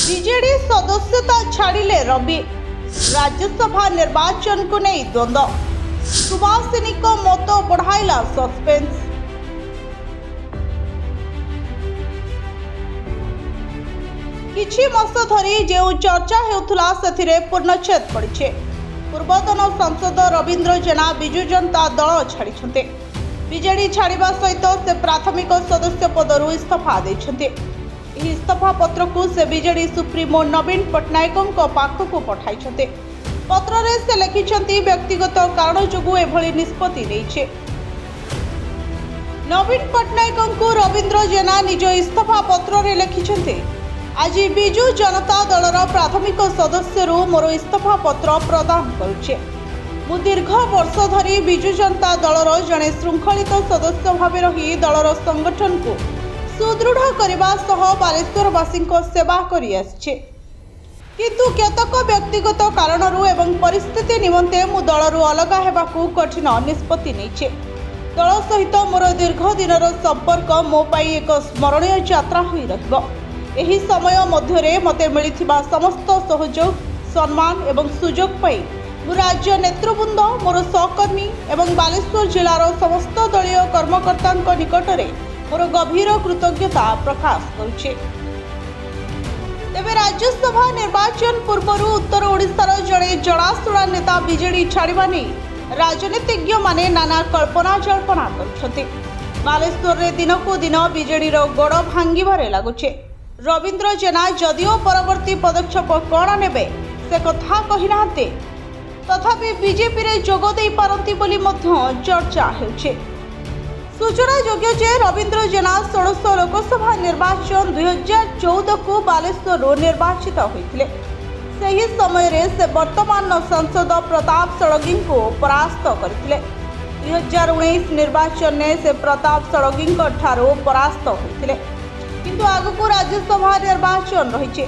BJD ସଦସ୍ୟତା ଛାଡ଼ିଲେ ରବି। ରାଜ୍ୟସଭା ନିର୍ବାଚନକୁ ନେଇ ଦ୍ୱନ୍ଦ୍ୱ। ସୁବାସିନୀଙ୍କ ମତ ବଢ଼ାଇଲା ସସ୍ପେନ୍ସ। କିଛି ମାସ ଧରି ଯେଉଁ ଚର୍ଚ୍ଚା ହେଉଥିଲା ସେଥିରେ ପୂର୍ଣ୍ଣଚ୍ଛେଦ ପଡ଼ିଛି। ପୂର୍ବତନ ସାଂସଦ ରବୀନ୍ଦ୍ର ଜେନା ବିଜୁ ଜନତା ଦଳ ଛାଡ଼ିଛନ୍ତି। ବିଜେଡି ଛାଡ଼ିବା ସହିତ ସେ ପ୍ରାଥମିକ ସଦସ୍ୟ ପଦରୁ ଇସ୍ତଫା ଦେଇଛନ୍ତି। ଏହି ଇସ୍ତଫା ପତ୍ରକୁ ସେ ବିଜେଡି ସୁପ୍ରିମୋ ନବୀନ ପଟ୍ଟନାୟକଙ୍କ ପାଖକୁ ପଠାଇଛନ୍ତି। ପତ୍ରରେ ସେ ଲେଖିଛନ୍ତି, ବ୍ୟକ୍ତିଗତ କାରଣ ଯୋଗୁଁ ଏଭଳି ନିଷ୍ପତ୍ତି ନେଇଛି। ନବୀନ ପଟ୍ଟନାୟକଙ୍କୁ ରବୀନ୍ଦ୍ର ଜେନା ନିଜ ଇସ୍ତଫା ପତ୍ରରେ ଲେଖିଛନ୍ତି, ଆଜି ବିଜୁ ଜନତା ଦଳର ପ୍ରାଥମିକ ସଦସ୍ୟରୁ ମୋର ଇସ୍ତଫା ପତ୍ର ପ୍ରଦାନ କରୁଛି। ମୁଁ ଦୀର୍ଘ ବର୍ଷ ଧରି ବିଜୁ ଜନତା ଦଳର ଜଣେ ଶୃଙ୍ଖଳିତ ସଦସ୍ୟ ଭାବେ ରହି ଦଳର ସଂଗଠନକୁ ସୁଦୃଢ଼ କରିବା ସହ ବାଲେଶ୍ୱରବାସୀଙ୍କ ସେବା କରିଆସିଛି। କିନ୍ତୁ କେତେକ ବ୍ୟକ୍ତିଗତ କାରଣରୁ ଏବଂ ପରିସ୍ଥିତି ନିମନ୍ତେ ମୁଁ ଦଳରୁ ଅଲଗା ହେବାକୁ କଠିନ ନିଷ୍ପତ୍ତି ନେଇଛି। ଦଳ ସହିତ ମୋର ଦୀର୍ଘ ଦିନର ସମ୍ପର୍କ ମୋ ପାଇଁ ଏକ ସ୍ମରଣୀୟ ଯାତ୍ରା ହୋଇ ରହିବ। ଏହି ସମୟ ମଧ୍ୟରେ ମୋତେ ମିଳିଥିବା ସମସ୍ତ ସହଯୋଗ, ସମ୍ମାନ ଏବଂ ସୁଯୋଗ ପାଇଁ ମୁଁ ରାଜ୍ୟ ନେତୃବୃନ୍ଦ, ମୋର ସହକର୍ମୀ ଏବଂ ବାଲେଶ୍ୱର ଜିଲ୍ଲାର ସମସ୍ତ ଦଳୀୟ କର୍ମକର୍ତ୍ତାଙ୍କ ନିକଟରେ ମୋର ଗଭୀର କୃତଜ୍ଞତା ପ୍ରକାଶ କରୁଛି। ତେବେ ରାଜ୍ୟସଭା ନିର୍ବାଚନ ପୂର୍ବରୁ ଉତ୍ତର ଓଡ଼ିଶାର ଜଣେ ଜଣାଶୁଣା ନେତା ବିଜେଡି ଛାଡ଼ିବା ନେଇ ରାଜନୀତିଜ୍ଞମାନେ ନାନା କଳ୍ପନା ଜଳ୍ପନା କରୁଛନ୍ତି। ବାଲେଶ୍ୱରରେ ଦିନକୁ ଦିନ ବିଜେଡିର ଗୋଡ଼ ଭାଙ୍ଗିବାରେ ଲାଗୁଛି। ରବୀନ୍ଦ୍ର ଜେନା ଯଦିଓ ପରବର୍ତ୍ତୀ ପଦକ୍ଷେପ କ'ଣ ନେବେ ସେ କଥା କହିନାହାନ୍ତି, ତଥାପି ବିଜେପିରେ ଯୋଗ ଦେଇପାରନ୍ତି ବୋଲି ମଧ୍ୟ ଚର୍ଚ୍ଚା ହେଉଛି। ସୂଚନାଯୋଗ୍ୟ ଯେ ରବୀନ୍ଦ୍ର ଜେନା 16 ଲୋକସଭା ନିର୍ବାଚନ 2014କୁ ବାଲେଶ୍ୱରରୁ ନିର୍ବାଚିତ ହୋଇଥିଲେ। ସେହି ସମୟରେ ସେ ବର୍ତ୍ତମାନର ସାଂସଦ ପ୍ରତାପ ଷଡ଼ଙ୍ଗୀଙ୍କୁ ପରାସ୍ତ କରିଥିଲେ। 2019 ନିର୍ବାଚନରେ ସେ ପ୍ରତାପ ଷଡ଼ଙ୍ଗୀଙ୍କ ଠାରୁ ପରାସ୍ତ ହୋଇଥିଲେ। କିନ୍ତୁ ଆଗକୁ ରାଜ୍ୟସଭା ନିର୍ବାଚନ ରହିଛି।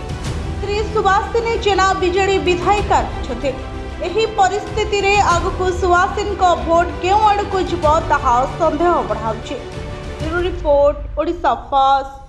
ଶ୍ରୀ ସୁବାସିନୀ ଜେନା ବିଜେଡି ବିଧାୟିକା ରହିଛନ୍ତି। ଏହି ପରିସ୍ଥିତିରେ ଆଗକୁ ସୁବାସିନୀଙ୍କ ଭୋଟ କେଉଁ ଆଡ଼କୁ ଯିବ ତାହା ସନ୍ଦେହ ବଢ଼ାଉଛି। Bureau report, Odisha first.